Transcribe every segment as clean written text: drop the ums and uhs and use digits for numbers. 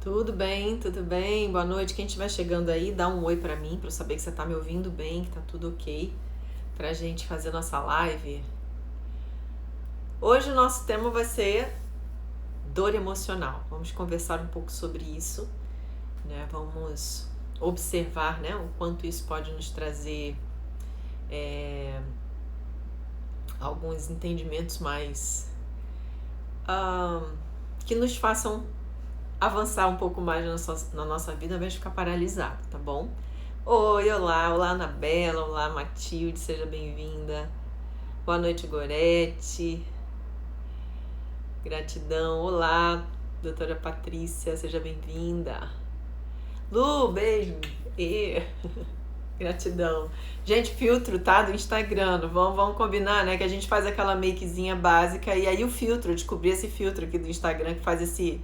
Tudo bem, tudo bem. Boa noite. Quem estiver chegando aí, dá um oi pra mim, pra eu saber que você tá me ouvindo bem, que tá tudo ok, pra gente fazer nossa live. Hoje o nosso tema vai ser dor emocional. Vamos conversar um pouco sobre isso, né? Vamos observar, né, o quanto isso pode nos trazer alguns entendimentos mais que nos façam avançar um pouco mais na nossa vida, ao invés de ficar paralisado, tá bom? Oi, olá, Anabela, olá, Matilde, seja bem-vinda. Boa noite, Gorete. Gratidão, olá, doutora Patrícia, seja bem-vinda. Lu, beijo. Gratidão. Gente, filtro, tá? Do Instagram. Vamos combinar, né? Que a gente faz aquela makezinha básica e aí o filtro, eu descobri esse filtro aqui do Instagram que faz esse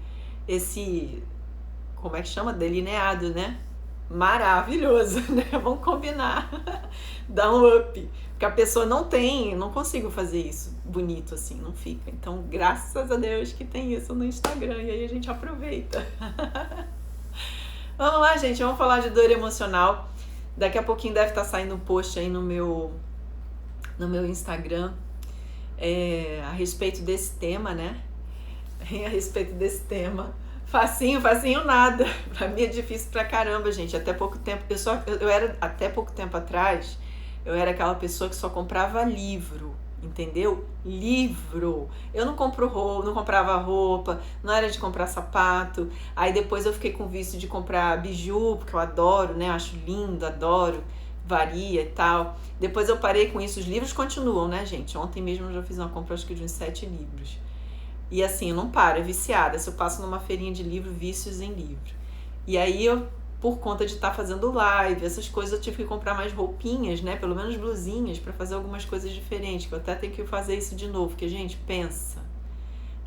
como é que chama? Delineado, né? Maravilhoso, né? Vamos combinar. Dá um up. Porque a pessoa não consigo fazer isso bonito assim, não fica. Então, graças a Deus que tem isso no Instagram e aí a gente aproveita. Vamos lá, gente, vamos falar de dor emocional. Daqui a pouquinho deve estar saindo um post aí no meu Instagram a respeito desse tema, né? A respeito desse tema. Facinho nada. Pra mim é difícil pra caramba, gente. Até pouco tempo, até pouco tempo atrás, eu era aquela pessoa que só comprava livro, entendeu? Livro. Eu não comprava roupa, não era de comprar sapato. Aí depois eu fiquei com vício de comprar biju, porque eu adoro, né? Eu acho lindo, adoro. Varia e tal. Depois eu parei com isso. Os livros continuam, né, gente? Ontem mesmo eu já fiz uma compra, acho que de uns 7 livros. E assim, eu não paro, é viciada. Se eu passo numa feirinha de livro, vícios em livro. E aí eu, por conta de estar fazendo live, essas coisas, eu tive que comprar mais roupinhas, né? Pelo menos blusinhas, pra fazer algumas coisas diferentes. Que eu até tenho que fazer isso de novo, porque, gente, pensa.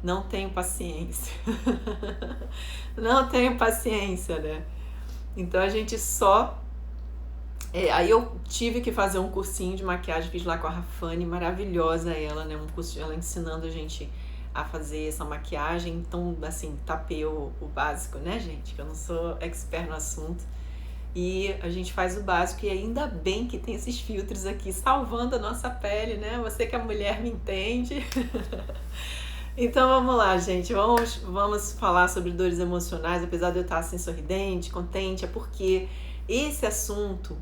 Não tenho paciência. Não tenho paciência, né? Então a gente só... aí eu tive que fazer um cursinho de maquiagem, fiz lá com a Rafane, maravilhosa ela, né? Um curso, ela ensinando a gente a fazer essa maquiagem, então, assim, tapei o básico, né, gente? Que eu não sou expert no assunto. E a gente faz o básico e ainda bem que tem esses filtros aqui salvando a nossa pele, né? Você que é mulher me entende. Então vamos lá, gente. Vamos falar sobre dores emocionais, apesar de eu estar assim sorridente, contente, é porque esse assunto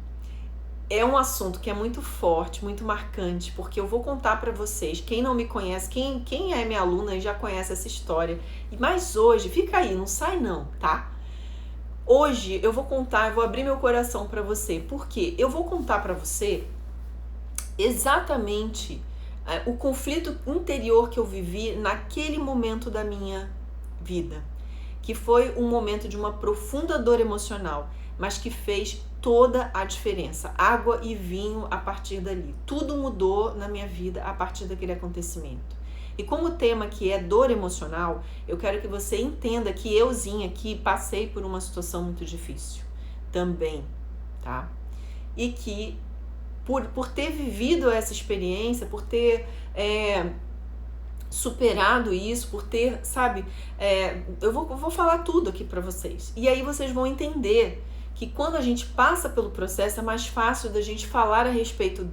é um assunto que é muito forte, muito marcante, porque eu vou contar pra vocês, quem não me conhece, quem é minha aluna e já conhece essa história, mas hoje, fica aí, não sai não, tá? Hoje eu vou contar, eu vou abrir meu coração pra você, porque eu vou contar pra você exatamente o conflito interior que eu vivi naquele momento da minha vida, que foi um momento de uma profunda dor emocional, mas que fez toda a diferença. Água e vinho a partir dali. Tudo mudou na minha vida a partir daquele acontecimento. E como o tema aqui é dor emocional, eu quero que você entenda que euzinha aqui passei por uma situação muito difícil também, tá? E que por ter vivido essa experiência, por ter superado isso, por ter, sabe, eu vou falar tudo aqui pra vocês. E aí vocês vão entender que quando a gente passa pelo processo é mais fácil da gente falar a respeito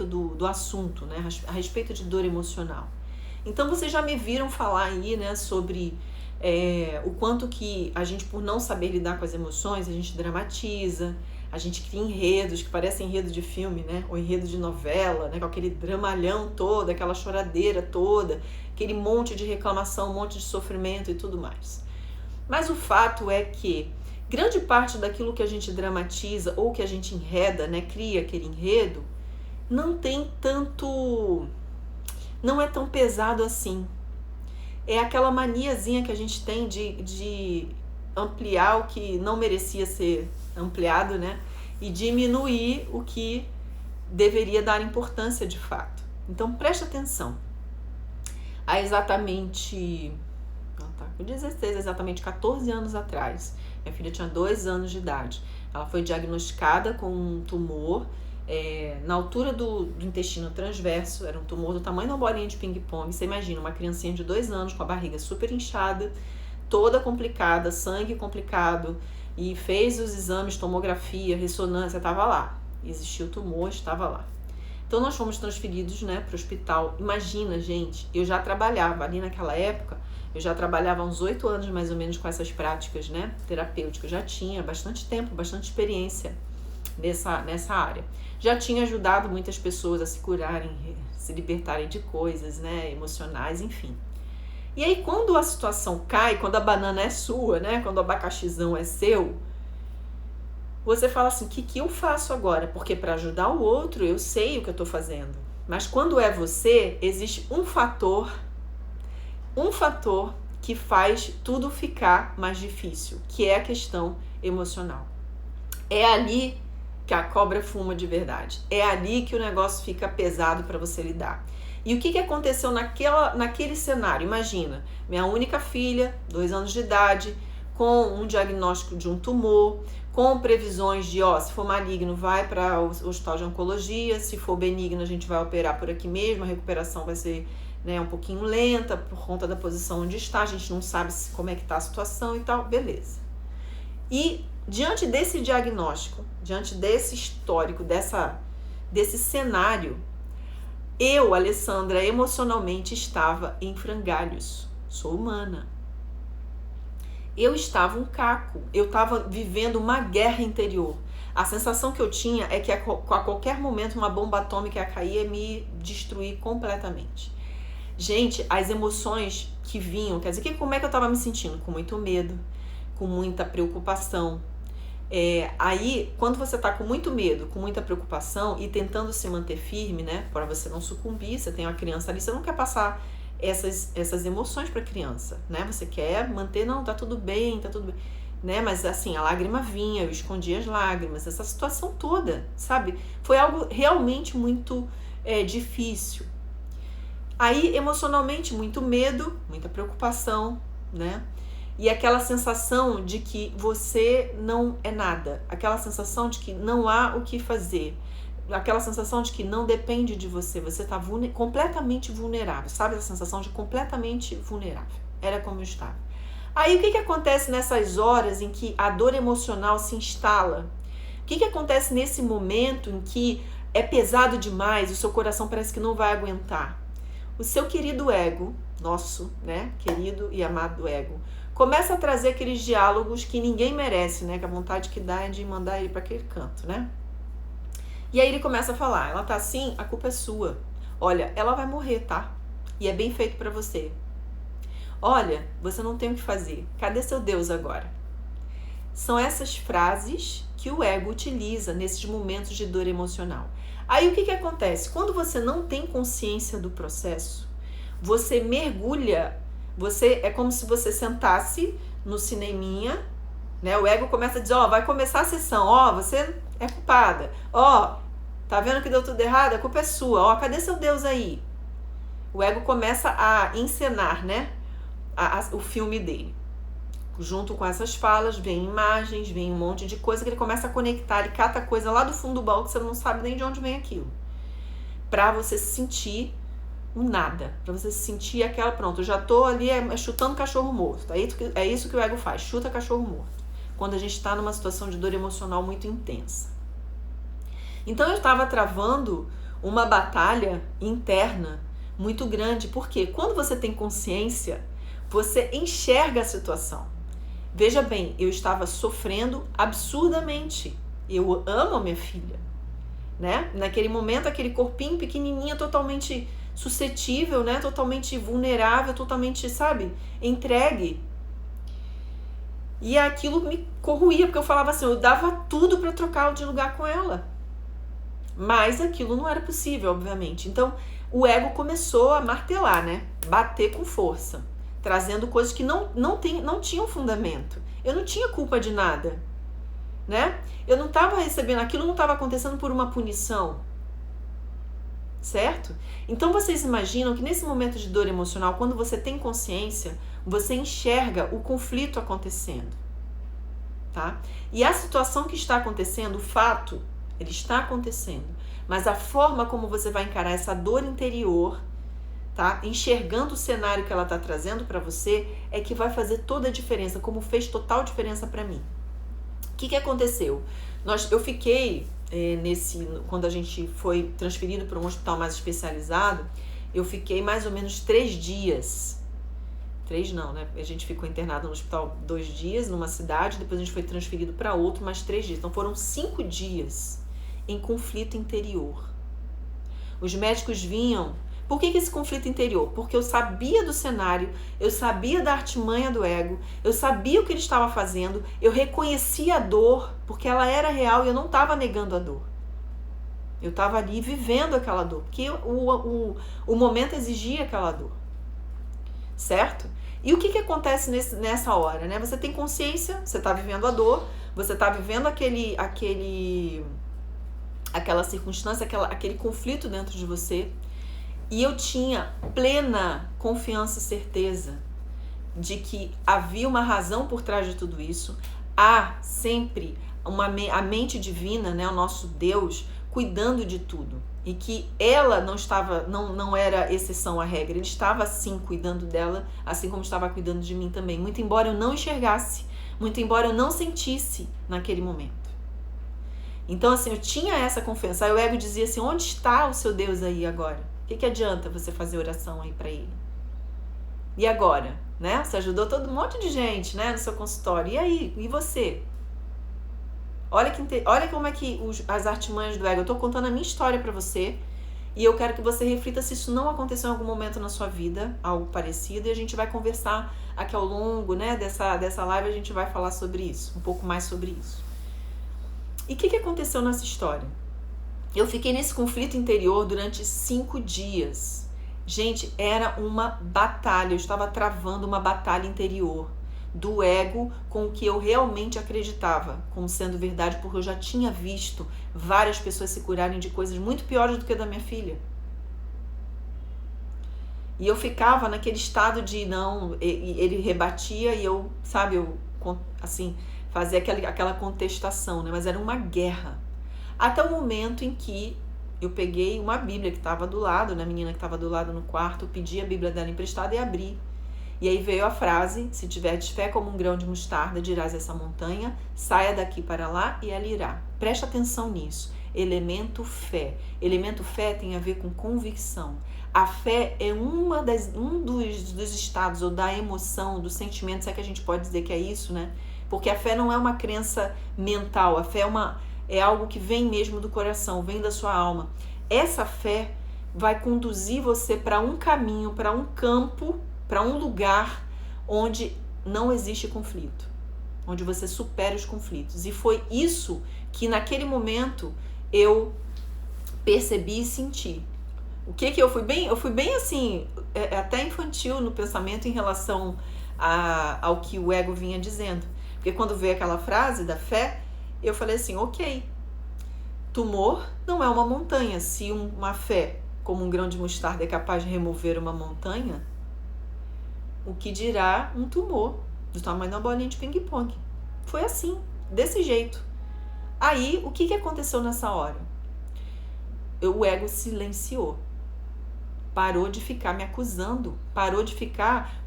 do assunto, né? A respeito de dor emocional. Então vocês já me viram falar aí, né, sobre o quanto que a gente, por não saber lidar com as emoções, a gente dramatiza, a gente cria enredos que parecem enredo de filme, né? Ou enredo de novela, né? Com aquele dramalhão todo, aquela choradeira toda, aquele monte de reclamação, um monte de sofrimento e tudo mais. Mas o fato é que grande parte daquilo que a gente dramatiza ou que a gente enreda, né, cria aquele enredo, não é tão pesado assim. É aquela maniazinha que a gente tem de ampliar o que não merecia ser ampliado, né, e diminuir o que deveria dar importância de fato. Então preste atenção. Há exatamente 14 anos atrás, minha filha tinha 2 anos de idade. Ela foi diagnosticada com um tumor na altura do intestino transverso. Era um tumor do tamanho de uma bolinha de ping-pong. Você imagina, uma criancinha de 2 anos com a barriga super inchada, toda complicada, sangue complicado, e fez os exames, tomografia, ressonância, estava lá. Existia o tumor, estava lá. Então nós fomos transferidos, né, para o hospital. Imagina, gente, eu já trabalhava ali naquela época, eu já trabalhava há uns 8 anos mais ou menos com essas práticas, né, terapêuticas. Já tinha bastante tempo, bastante experiência nessa área. Já tinha ajudado muitas pessoas a se curarem, se libertarem de coisas, né, emocionais, enfim. E aí quando a situação cai, quando a banana é sua, né, quando o abacaxizão é seu, você fala assim, o que eu faço agora? Porque para ajudar o outro, eu sei o que eu estou fazendo. Mas quando é você, existe um fator que faz tudo ficar mais difícil, que é a questão emocional. É ali que a cobra fuma de verdade. É ali que o negócio fica pesado para você lidar. E o que aconteceu naquele cenário? Imagina, minha única filha, 2 anos de idade, com um diagnóstico de um tumor, com previsões de, se for maligno, vai para o hospital de oncologia, se for benigno, a gente vai operar por aqui mesmo, a recuperação vai ser, né, um pouquinho lenta por conta da posição onde está, a gente não sabe como é que está a situação e tal, beleza. E diante desse diagnóstico, diante desse histórico, desse cenário, eu, Alessandra, emocionalmente estava em frangalhos. Sou humana. Eu estava um caco. Eu estava vivendo uma guerra interior. A sensação que eu tinha é que a qualquer momento uma bomba atômica ia cair e me destruir completamente. Gente, as emoções que vinham, quer dizer, como é que eu estava me sentindo? Com muito medo, com muita preocupação. Aí, quando você tá com muito medo, com muita preocupação e tentando se manter firme, né, para você não sucumbir, você tem uma criança ali, você não quer passar essas emoções para a criança, né? Você quer manter, não, tá tudo bem, né? Mas assim, a lágrima vinha, eu escondia as lágrimas, essa situação toda, sabe? Foi algo realmente muito difícil. Aí, emocionalmente, muito medo, muita preocupação, né? E aquela sensação de que você não é nada, aquela sensação de que não há o que fazer, aquela sensação de que não depende de você, você está completamente vulnerável, sabe essa sensação de completamente vulnerável? Era como eu estava. Aí o que acontece nessas horas em que a dor emocional se instala? O que acontece nesse momento em que é pesado demais, o seu coração parece que não vai aguentar? O seu querido ego, nosso, né, querido e amado ego, começa a trazer aqueles diálogos que ninguém merece, né? Que a vontade que dá é de mandar ele para aquele canto, né? E aí ele começa a falar, ela tá assim, a culpa é sua. Olha, ela vai morrer, tá? E é bem feito para você. Olha, você não tem o que fazer. Cadê seu Deus agora? São essas frases que o ego utiliza nesses momentos de dor emocional. Aí o que acontece? Quando você não tem consciência do processo, você mergulha. É como se você sentasse no cineminha, né? O ego começa a dizer, vai começar a sessão, você é culpada, tá vendo que deu tudo errado? A culpa é sua, cadê seu Deus aí? O ego começa a encenar, né? O filme dele. Junto com essas falas, vem imagens, vem um monte de coisa que ele começa a conectar, ele cata coisa lá do fundo do baú que você não sabe nem de onde vem aquilo. Pra você se sentir um nada, pra você sentir aquela, pronto, eu já tô ali chutando cachorro morto, é isso que o ego faz, chuta cachorro morto, quando a gente tá numa situação de dor emocional muito intensa. Então eu estava travando uma batalha interna muito grande, porque quando você tem consciência, você enxerga a situação. Veja bem, eu estava sofrendo absurdamente, eu amo a minha filha, né? Naquele momento, aquele corpinho pequenininho, totalmente suscetível, né? Totalmente vulnerável, totalmente, sabe? Entregue. E aquilo me corroía, porque eu falava assim, eu dava tudo para trocar de lugar com ela. Mas aquilo não era possível, obviamente. Então, o ego começou a martelar, né? Bater com força, trazendo coisas que não tinham fundamento. Eu não tinha culpa de nada, né? Eu não estava recebendo, aquilo não estava acontecendo por uma punição. Certo? Então vocês imaginam que nesse momento de dor emocional, quando você tem consciência, você enxerga o conflito acontecendo, tá? E a situação que está acontecendo, o fato, ele está acontecendo, mas a forma como você vai encarar essa dor interior, tá? Enxergando o cenário que ela tá trazendo para você é que vai fazer toda a diferença, como fez total diferença para mim. O que aconteceu? Eu fiquei quando a gente foi transferido para um hospital mais especializado, eu fiquei mais ou menos 3 dias. 3 não, né? A gente ficou internado no hospital 2 dias, numa cidade, depois a gente foi transferido para outro, mais 3 dias. Então foram 5 dias em conflito interior. Os médicos vinham. Por que esse conflito interior? Porque eu sabia do cenário, eu sabia da artimanha do ego, eu sabia o que ele estava fazendo, eu reconhecia a dor, porque ela era real e eu não estava negando a dor. Eu estava ali vivendo aquela dor, porque o momento exigia aquela dor. Certo? E o que acontece nessa hora, né? Você tem consciência, você está vivendo a dor, você está vivendo aquela circunstância, aquele conflito dentro de você. E eu tinha plena confiança e certeza de que havia uma razão por trás de tudo isso. Há sempre a mente divina, né, o nosso Deus, cuidando de tudo. E que ela não era exceção à regra. Ele estava, sim, cuidando dela, assim como estava cuidando de mim também. Muito embora eu não enxergasse, muito embora eu não sentisse naquele momento. Então, assim, eu tinha essa confiança. Aí o ego dizia assim, onde está o seu Deus aí agora? O que adianta você fazer oração aí para ele? E agora? Né? Você ajudou um monte de gente, né, no seu consultório. E aí? E você? Olha como é que as artimanhas do ego... Eu tô contando a minha história para você. E eu quero que você reflita se isso não aconteceu em algum momento na sua vida, algo parecido. E a gente vai conversar aqui ao longo, né, dessa live. A gente vai falar sobre isso, um pouco mais sobre isso. E o que aconteceu nessa história? Eu fiquei nesse conflito interior durante 5 dias. Gente, era uma batalha. Eu estava travando uma batalha interior do ego com o que eu realmente acreditava como sendo verdade, porque eu já tinha visto várias pessoas se curarem de coisas muito piores do que a da minha filha. E eu ficava naquele estado de não, ele rebatia e eu, sabe, assim, fazia aquela contestação, né? Mas era uma guerra. Até o momento em que eu peguei uma Bíblia que estava do lado, né? A menina que estava do lado no quarto, eu pedi a Bíblia dela emprestada e abri. E aí veio a frase, se tiveres fé como um grão de mostarda, dirás essa montanha, saia daqui para lá e ela irá. Presta atenção nisso. Elemento fé. Elemento fé tem a ver com convicção. A fé é um dos estados, ou da emoção, do sentimento, se é que a gente pode dizer que é isso, né? Porque a fé não é uma crença mental, a fé é algo que vem mesmo do coração, vem da sua alma. Essa fé vai conduzir você para um caminho, para um campo, para um lugar onde não existe conflito, onde você supera os conflitos. E foi isso que naquele momento eu percebi e senti. O que eu fui bem assim, até infantil no pensamento em relação ao que o ego vinha dizendo. Porque quando veio aquela frase da fé, eu falei assim, ok, tumor não é uma montanha. Se uma fé como um grão de mostarda é capaz de remover uma montanha, o que dirá um tumor do tamanho de uma bolinha de ping-pong? Foi assim, desse jeito. Aí, o que aconteceu nessa hora? O ego silenciou. Parou de ficar me acusando, parou de ficar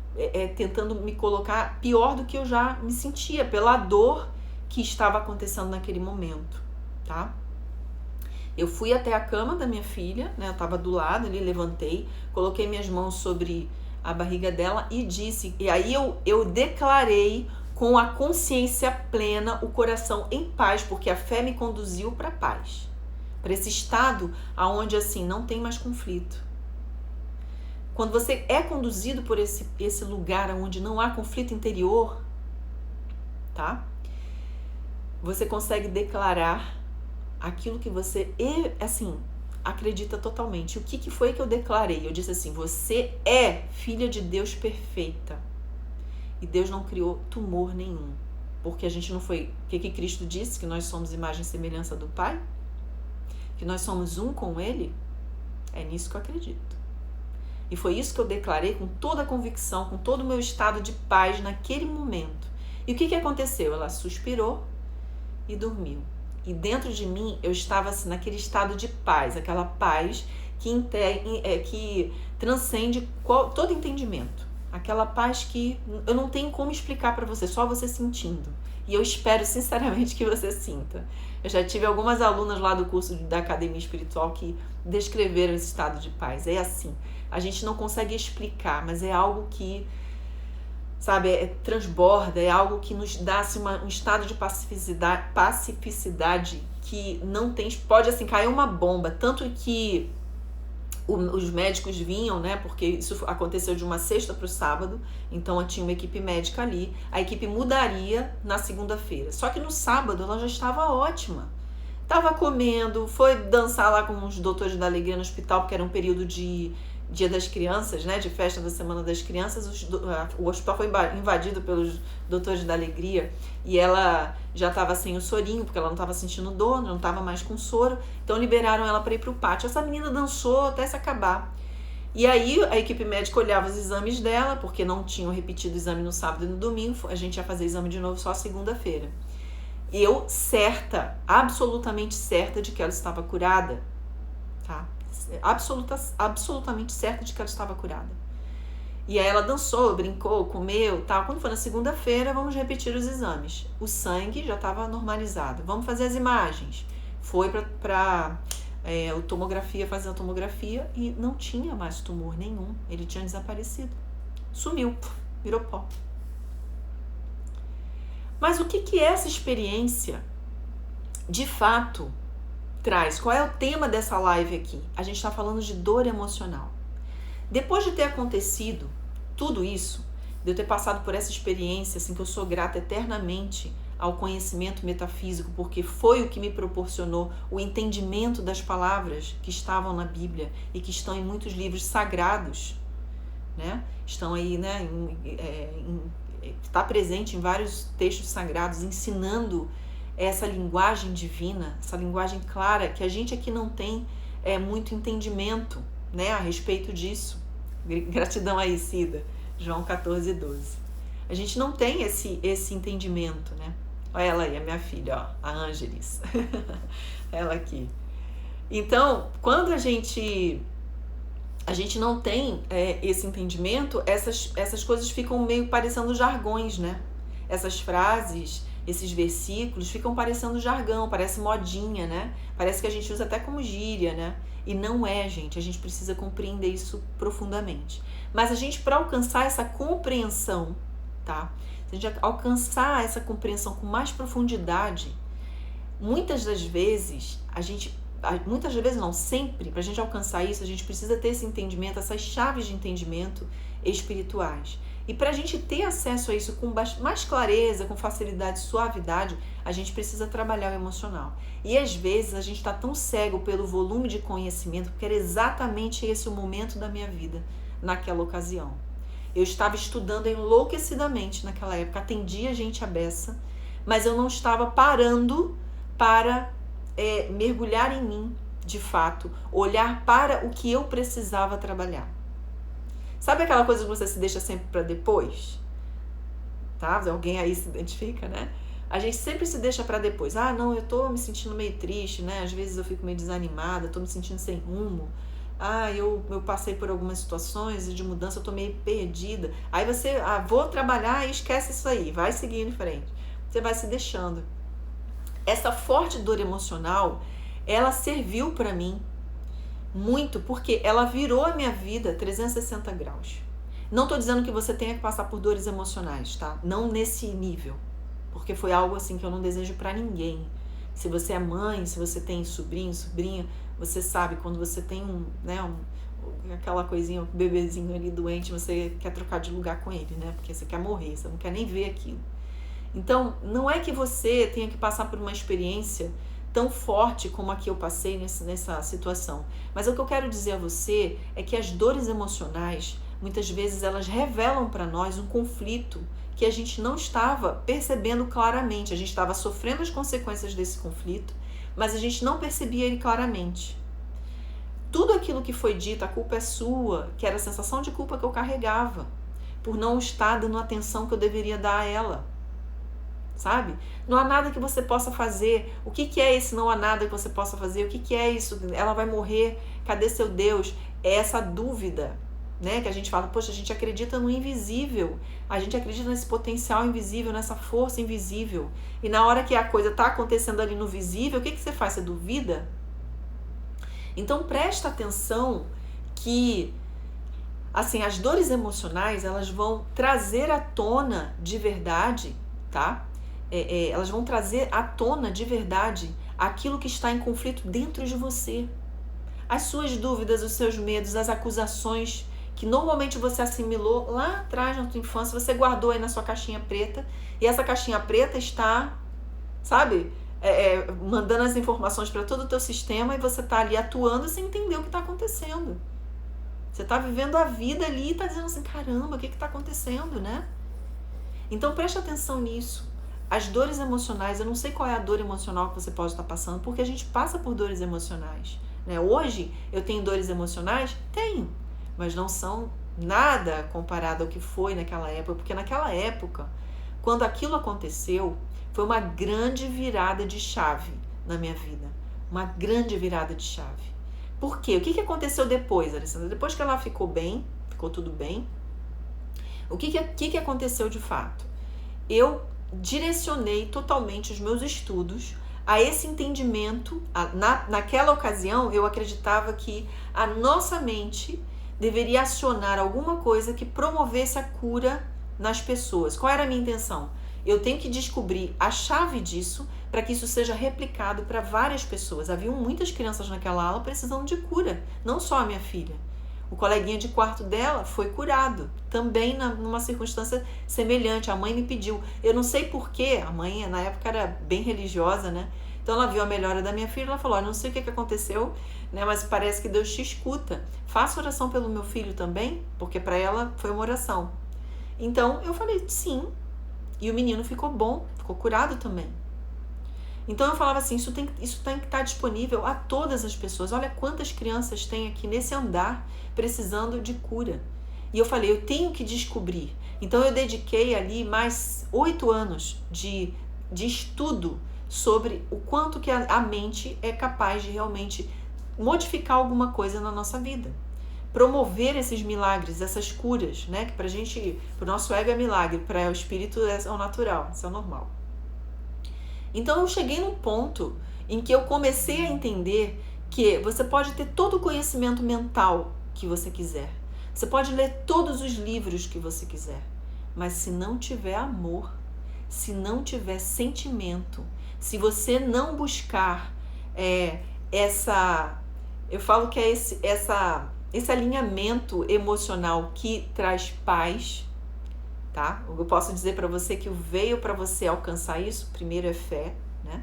tentando me colocar pior do que eu já me sentia, pela dor que estava acontecendo naquele momento, tá? Eu fui até a cama da minha filha, né? Eu estava do lado ali, levantei, coloquei minhas mãos sobre a barriga dela e disse, e aí eu declarei com a consciência plena, o coração em paz, porque a fé me conduziu para a paz, para esse estado aonde assim não tem mais conflito. Quando você é conduzido por esse lugar onde não há conflito interior, tá? Você consegue declarar aquilo que você, assim, acredita totalmente. O que foi que eu declarei? Eu disse assim, você é filha de Deus perfeita. E Deus não criou tumor nenhum. Porque a gente não foi... O que Cristo disse? Que nós somos imagem e semelhança do Pai? Que nós somos um com Ele? É nisso que eu acredito. E foi isso que eu declarei com toda a convicção, com todo o meu estado de paz naquele momento. E o que aconteceu? Ela suspirou e dormiu. E dentro de mim eu estava assim, naquele estado de paz, aquela paz que transcende todo entendimento. Aquela paz que eu não tenho como explicar para você, só você sentindo. E eu espero sinceramente que você sinta. Eu já tive algumas alunas lá do curso da Academia Espiritual que descreveram esse estado de paz. É assim, a gente não consegue explicar, mas é algo que, sabe, transborda, é algo que nos dá assim, um estado de pacificidade que não tem, pode assim, cair uma bomba, tanto que os médicos vinham, né, porque isso aconteceu de uma sexta para o sábado, então tinha uma equipe médica ali, a equipe mudaria na segunda-feira, só que no sábado ela já estava ótima, estava comendo, foi dançar lá com os doutores da alegria no hospital, porque era um período de Dia das Crianças, né, de festa da Semana das Crianças, o hospital foi invadido pelos doutores da alegria e ela já estava sem o sorinho, porque ela não estava sentindo dor, não estava mais com soro, então liberaram ela para ir para o pátio. Essa menina dançou até se acabar. E aí a equipe médica olhava os exames dela, porque não tinham repetido o exame no sábado e no domingo, a gente ia fazer exame de novo só segunda-feira. Eu certa, absolutamente certa de que ela estava curada, tá? Absolutamente certa de que ela estava curada. E aí ela dançou, brincou, comeu, tal. Quando for na segunda-feira, vamos repetir os exames. O sangue já estava normalizado. Vamos fazer as imagens. Foi para tomografia, fazer a tomografia e não tinha mais tumor nenhum. Ele tinha desaparecido. Sumiu, virou pó. Mas o que é essa experiência de fato traz? Qual é o tema dessa live aqui? A gente está falando de dor emocional. Depois de ter acontecido tudo isso, de eu ter passado por essa experiência, assim, que eu sou grata eternamente ao conhecimento metafísico, porque foi o que me proporcionou o entendimento das palavras que estavam na Bíblia e que estão em muitos livros sagrados, né? Estão aí, né? Está presente em vários textos sagrados, ensinando essa linguagem divina, essa linguagem clara, que a gente aqui não tem muito entendimento, né, a respeito disso. Gratidão aí, Cida. João 14:12. A gente não tem esse entendimento, né? Olha ela aí, a minha filha, ó, a Ângeles. Ela aqui. Então, quando a gente não tem esse entendimento, essas coisas ficam meio parecendo jargões, né? Essas frases, esses versículos ficam parecendo jargão, parece modinha, né? Parece que a gente usa até como gíria, né? E não é, gente. A gente precisa compreender isso profundamente. Mas a gente, para alcançar essa compreensão, tá? Se a gente alcançar essa compreensão com mais profundidade, muitas das vezes não, sempre, para a gente alcançar isso, a gente precisa ter esse entendimento, essas chaves de entendimento espirituais. E para a gente ter acesso a isso com mais clareza, com facilidade, suavidade, a gente precisa trabalhar o emocional. E às vezes a gente está tão cego pelo volume de conhecimento, porque era exatamente esse o momento da minha vida, naquela ocasião. Eu estava estudando enlouquecidamente naquela época, atendia gente à beça, mas eu não estava parando para mergulhar em mim, de fato, olhar para o que eu precisava trabalhar. Sabe aquela coisa que você se deixa sempre para depois? Tá? Alguém aí se identifica, né? A gente sempre se deixa para depois. Ah, não, eu tô me sentindo meio triste, né? Às vezes eu fico meio desanimada, tô me sentindo sem rumo. Ah, eu passei por algumas situações de mudança, eu tô meio perdida. Aí você, vou trabalhar e esquece isso aí, vai seguir em frente. Você vai se deixando. Essa forte dor emocional, ela serviu para mim muito, porque ela virou a minha vida 360 graus. Não tô dizendo que você tenha que passar por dores emocionais, tá? Não nesse nível, porque foi algo assim que eu não desejo para ninguém. Se você é mãe, se você tem sobrinho, sobrinha, você sabe, quando você tem aquela coisinha, um bebezinho ali doente, você quer trocar de lugar com ele, né? Porque você quer morrer, você não quer nem ver aquilo. Então, não é que você tenha que passar por uma experiência tão forte como a que eu passei nessa situação. Mas o que eu quero dizer a você é que as dores emocionais, muitas vezes, elas revelam para nós um conflito que a gente não estava percebendo claramente. A gente estava sofrendo as consequências desse conflito, mas a gente não percebia ele claramente. Tudo aquilo que foi dito, a culpa é sua, que era a sensação de culpa que eu carregava, por não estar dando a atenção que eu deveria dar a ela. sabe? Não há nada que você possa fazer. O que é esse não há nada que você possa fazer? O que é isso? Ela vai morrer, cadê seu Deus? É essa dúvida, né? Que a gente fala, poxa, a gente acredita no invisível, a gente acredita nesse potencial invisível, nessa força invisível. E na hora que a coisa está acontecendo ali no visível, o que você faz? Você duvida? Então presta atenção que, assim, as dores emocionais, elas vão trazer à tona de verdade, tá? Elas vão trazer à tona de verdade aquilo que está em conflito dentro de você. As suas dúvidas, os seus medos, as acusações que normalmente você assimilou lá atrás na sua infância, você guardou aí na sua caixinha preta, e essa caixinha preta está, sabe, mandando as informações para todo o teu sistema, e você está ali atuando sem entender o que está acontecendo. Você está vivendo a vida ali e está dizendo assim, caramba, o que está acontecendo, né? Então preste atenção nisso. As dores emocionais, eu não sei qual é a dor emocional que você pode estar passando, porque a gente passa por dores emocionais, né? Hoje eu tenho dores emocionais? Tenho, mas não são nada comparado ao que foi naquela época, porque naquela época, quando aquilo aconteceu, foi uma grande virada de chave na minha vida, uma grande virada de chave. Por quê? O que aconteceu depois, Alessandra? Depois que ela ficou bem, ficou tudo bem, o que aconteceu de fato? Eu direcionei totalmente os meus estudos a esse entendimento. Naquela ocasião, eu acreditava que a nossa mente deveria acionar alguma coisa que promovesse a cura nas pessoas. Qual era a minha intenção? Eu tenho que descobrir a chave disso para que isso seja replicado para várias pessoas. Haviam muitas crianças naquela aula precisando de cura, não só a minha filha. O coleguinha de quarto dela foi curado, também numa circunstância semelhante. A mãe me pediu, eu não sei porquê, a mãe na época era bem religiosa, né? Então ela viu a melhora da minha filha, ela falou, não sei o que aconteceu, né? Mas parece que Deus te escuta. Faça oração pelo meu filho também, porque para ela foi uma oração. Então eu falei, sim, e o menino ficou bom, ficou curado também. Então eu falava assim, isso tem que estar disponível a todas as pessoas. Olha quantas crianças tem aqui nesse andar precisando de cura. E eu falei, eu tenho que descobrir. Então eu dediquei ali mais 8 anos de estudo sobre o quanto que a mente é capaz de realmente modificar alguma coisa na nossa vida. Promover esses milagres, essas curas, né? Que pra gente, pro nosso ego é milagre, para o espírito é o natural, isso é o normal. Então eu cheguei num ponto em que eu comecei a entender que você pode ter todo o conhecimento mental que você quiser. Você pode ler todos os livros que você quiser. Mas se não tiver amor, se não tiver sentimento, se você não buscar eu falo que é esse alinhamento emocional que traz paz, tá? Eu posso dizer para você que veio para você alcançar isso, primeiro é fé, né?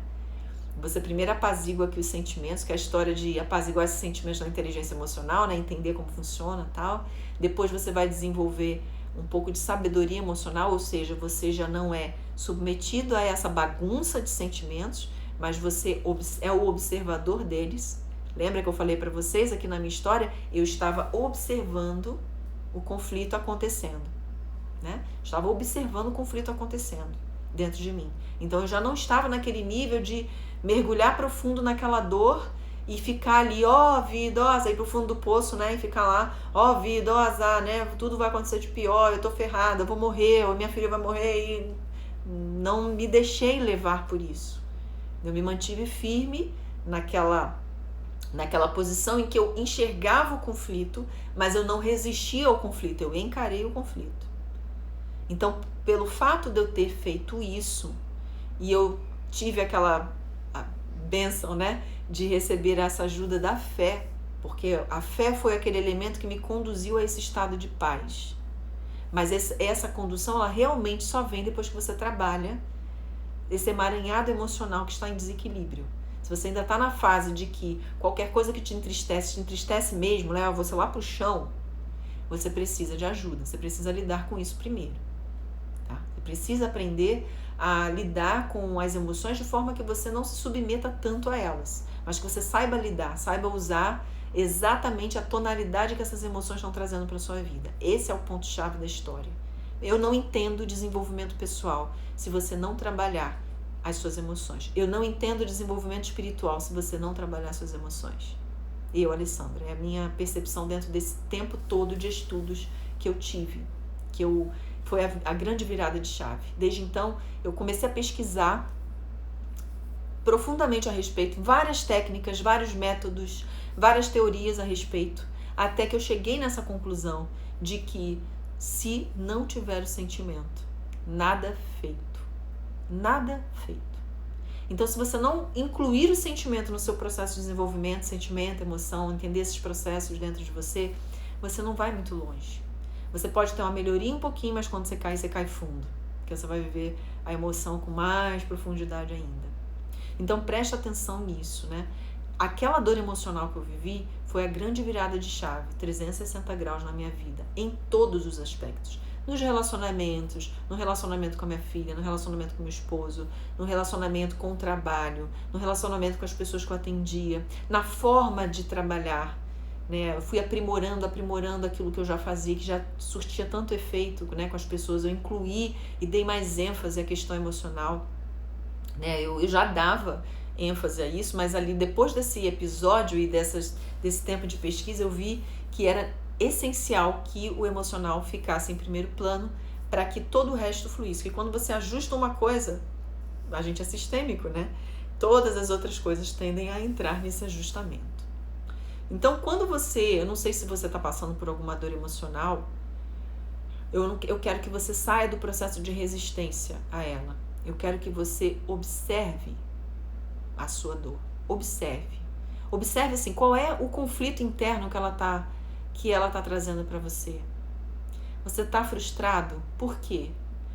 Você primeiro apazigua aqui os sentimentos, que é a história de apaziguar esses sentimentos na inteligência emocional, né? Entender como funciona e tal. Depois você vai desenvolver um pouco de sabedoria emocional, ou seja, você já não é submetido a essa bagunça de sentimentos, mas você é o observador deles. Lembra que eu falei para vocês aqui na minha história? Eu estava observando o conflito acontecendo, né? Estava observando o conflito acontecendo dentro de mim. Então eu já não estava naquele nível de mergulhar profundo naquela dor e ficar ali, ó vida, ó, ir pro fundo do poço, né? E ficar lá, ó vida, ó azar, né? Tudo vai acontecer de pior, eu tô ferrada, eu vou morrer, ou minha filha vai morrer. E não me deixei levar por isso. Eu me mantive firme naquela posição em que eu enxergava o conflito, mas eu não resistia ao conflito, eu encarei o conflito. Então, pelo fato de eu ter feito isso, e eu tive aquela bênção, né, de receber essa ajuda da fé, porque a fé foi aquele elemento que me conduziu a esse estado de paz. Mas essa condução, ela realmente só vem depois que você trabalha esse emaranhado emocional que está em desequilíbrio. Se você ainda está na fase de que qualquer coisa que te entristece mesmo, leva você lá para o chão, você precisa de ajuda, você precisa lidar com isso primeiro. Tá? Você precisa aprender a lidar com as emoções de forma que você não se submeta tanto a elas, mas que você saiba lidar, saiba usar exatamente a tonalidade que essas emoções estão trazendo para a sua vida. Esse é o ponto-chave da história. Eu não entendo desenvolvimento pessoal se você não trabalhar as suas emoções. Eu não entendo desenvolvimento espiritual se você não trabalhar as suas emoções. Eu, Alessandra, é a minha percepção dentro desse tempo todo de estudos que eu tive, foi a grande virada de chave. Desde então, eu comecei a pesquisar profundamente a respeito, várias técnicas, vários métodos, várias teorias a respeito, até que eu cheguei nessa conclusão de que se não tiver o sentimento, nada feito. Nada feito. Então, se você não incluir o sentimento no seu processo de desenvolvimento, sentimento, emoção, entender esses processos dentro de você, você não vai muito longe. Você pode ter uma melhoria um pouquinho, mas quando você cai fundo. Porque você vai viver a emoção com mais profundidade ainda. Então, preste atenção nisso, né? Aquela dor emocional que eu vivi foi a grande virada de chave, 360 graus na minha vida, em todos os aspectos. Nos relacionamentos, no relacionamento com a minha filha, no relacionamento com meu esposo, no relacionamento com o trabalho, no relacionamento com as pessoas que eu atendia, na forma de trabalhar, né? Eu fui aprimorando aquilo que eu já fazia, que já surtia tanto efeito, né, com as pessoas. Eu incluí e dei mais ênfase à questão emocional, né? Eu já dava ênfase a isso, mas ali depois desse episódio e desse tempo de pesquisa, eu vi que era essencial que o emocional ficasse em primeiro plano para que todo o resto fluísse. Porque quando você ajusta uma coisa, a gente é sistêmico, né? Todas as outras coisas tendem a entrar nesse ajustamento. Então, quando eu não sei se você está passando por alguma dor emocional, eu quero que você saia do processo de resistência a ela. Eu quero que você observe a sua dor. Observe. Observe assim, qual é o conflito interno que ela tá trazendo para você. Você está frustrado? Por quê?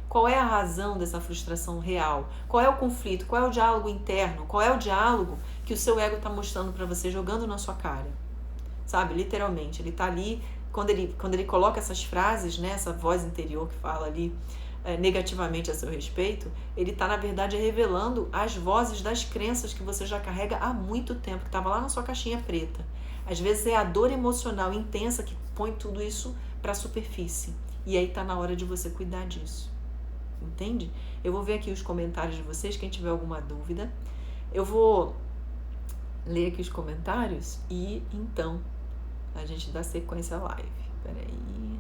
Qual é a razão dessa frustração real? Qual é o conflito? Qual é o diálogo interno? Qual é o diálogo que o seu ego está mostrando para você, jogando na sua cara? Sabe, literalmente, ele está ali, quando ele coloca essas frases, né, essa voz interior que fala ali negativamente a seu respeito, ele está, na verdade, revelando as vozes das crenças que você já carrega há muito tempo, que estava lá na sua caixinha preta. Às vezes é a dor emocional intensa que põe tudo isso para a superfície. E aí está na hora de você cuidar disso. Entende? Eu vou ver aqui os comentários de vocês, quem tiver alguma dúvida. Eu vou ler aqui os comentários e então a gente dá sequência à live. Peraí.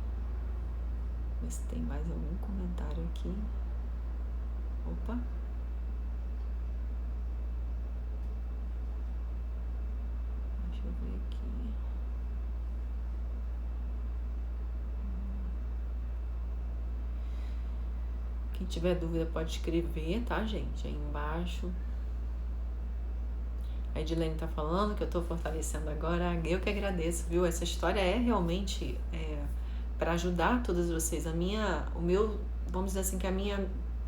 Ver se tem mais algum comentário aqui. Opa. Deixa eu ver aqui. Quem tiver dúvida pode escrever, tá, gente? Aí embaixo. A Edilene tá falando que eu tô fortalecendo agora. Eu que agradeço, viu? Essa história é realmente para ajudar todas vocês. Vamos dizer assim, que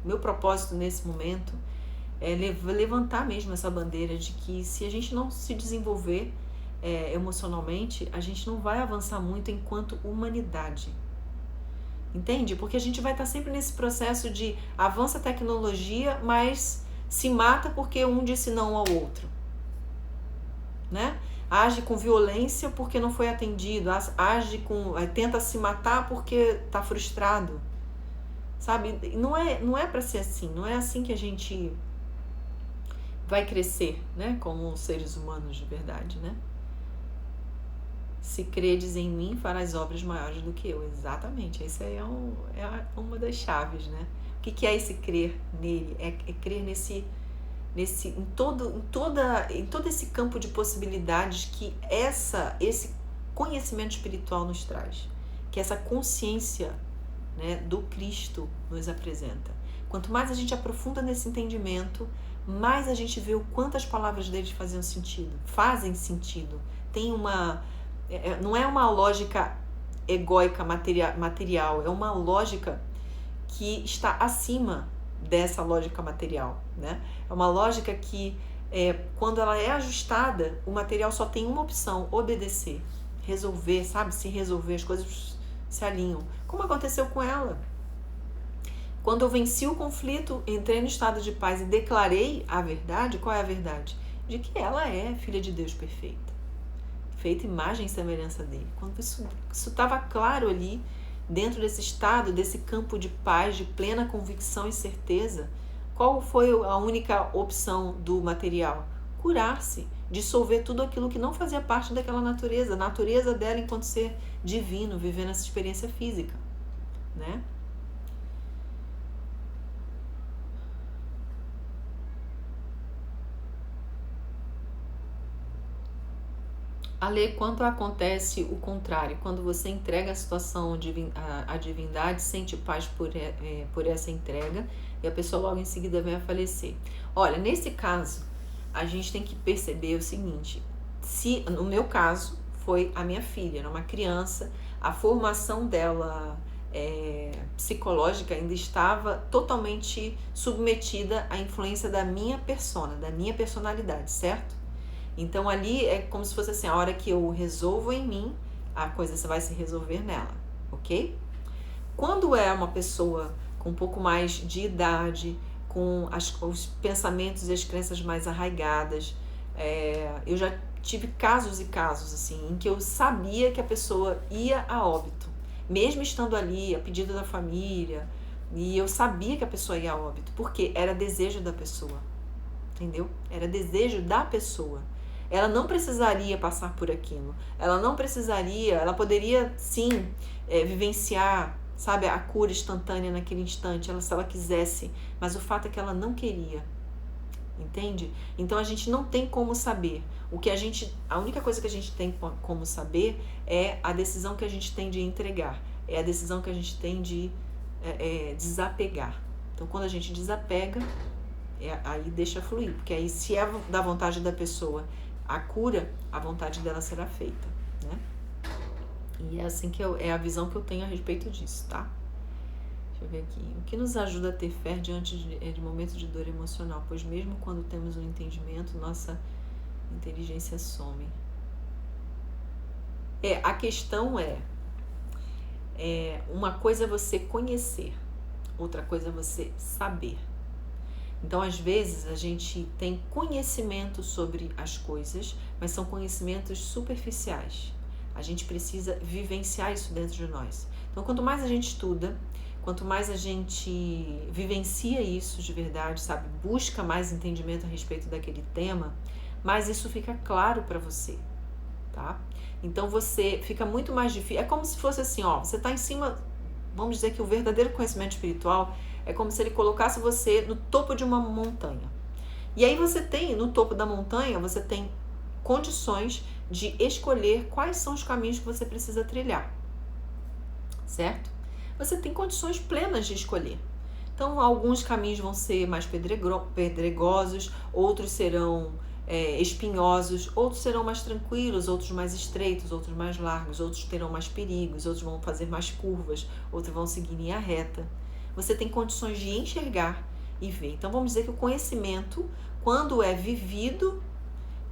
meu propósito nesse momento é levantar mesmo essa bandeira de que se a gente não se desenvolver emocionalmente, a gente não vai avançar muito enquanto humanidade. Entende? Porque a gente vai estar sempre nesse processo de avança a tecnologia, mas se mata porque um disse não ao outro, né? Age com violência porque não foi atendido, tenta se matar porque está frustrado, sabe? Não é para ser assim, não é assim que a gente vai crescer, né? Como seres humanos de verdade, né? Se credes em mim, farás obras maiores do que eu. Exatamente, essa aí é uma das chaves, né? O que é esse crer nele? É crer em todo esse campo de possibilidades que esse conhecimento espiritual nos traz, que essa consciência, né, do Cristo nos apresenta. Quanto mais a gente aprofunda nesse entendimento, mais a gente vê o quanto as palavras deles fazem sentido. Não é uma lógica egóica material, é uma lógica que está acima dessa lógica material, né? É uma lógica que, quando ela é ajustada, o material só tem uma opção: obedecer, resolver, sabe? Se resolver, as coisas se alinham. Como aconteceu com ela. Quando eu venci o conflito, entrei no estado de paz e declarei a verdade. Qual é a verdade? De que ela é filha de Deus perfeita, feita imagem e semelhança dele. Quando isso estava claro ali, dentro desse estado, desse campo de paz, de plena convicção e certeza, qual foi a única opção do material? Curar-se, dissolver tudo aquilo que não fazia parte daquela natureza, a natureza dela enquanto ser divino, vivendo essa experiência física, né? Ale, quando acontece o contrário, quando você entrega a situação à divindade, sente paz por essa entrega e a pessoa logo em seguida vem a falecer. Olha, nesse caso, a gente tem que perceber o seguinte, se no meu caso foi a minha filha, era uma criança, a formação dela psicológica ainda estava totalmente submetida à influência da minha persona, da minha personalidade, certo? Então ali é como se fosse assim, a hora que eu resolvo em mim, a coisa vai se resolver nela, ok? Quando é uma pessoa com um pouco mais de idade, com os pensamentos e as crenças mais arraigadas, eu já tive casos e casos assim, em que eu sabia que a pessoa ia a óbito, mesmo estando ali, a pedido da família, e eu sabia que a pessoa ia a óbito, porque era desejo da pessoa, entendeu? Era desejo da pessoa. Ela não precisaria passar por aquilo. Ela não precisaria, ela poderia sim vivenciar, sabe, a cura instantânea naquele instante, se ela quisesse, mas o fato é que ela não queria. Entende? Então a gente não tem como saber. A única coisa que a gente tem como saber é a decisão que a gente tem de entregar. É a decisão que a gente tem de desapegar. Então quando a gente desapega, aí deixa fluir, porque aí se é da vontade da pessoa a cura, a vontade dela será feita, né? E é assim que é a visão que eu tenho a respeito disso, tá? Deixa eu ver aqui. O que nos ajuda a ter fé diante de momentos de dor emocional? Pois mesmo quando temos um entendimento, nossa inteligência some. A questão uma coisa é você conhecer, outra coisa é você saber. Então, às vezes, a gente tem conhecimento sobre as coisas, mas são conhecimentos superficiais. A gente precisa vivenciar isso dentro de nós. Então, quanto mais a gente estuda, quanto mais a gente vivencia isso de verdade, sabe, busca mais entendimento a respeito daquele tema, mais isso fica claro para você, tá? Então, você fica muito mais difícil. É como se fosse assim, você está em cima, vamos dizer que o verdadeiro conhecimento espiritual é como se ele colocasse você no topo de uma montanha. E aí você tem, no topo da montanha, você tem condições de escolher quais são os caminhos que você precisa trilhar. Certo? Você tem condições plenas de escolher. Então, alguns caminhos vão ser mais pedregosos, outros serão espinhosos, outros serão mais tranquilos, outros mais estreitos, outros mais largos, outros terão mais perigos, outros vão fazer mais curvas, outros vão seguir em linha reta. Você tem condições de enxergar e ver. Então, vamos dizer que o conhecimento, quando é vivido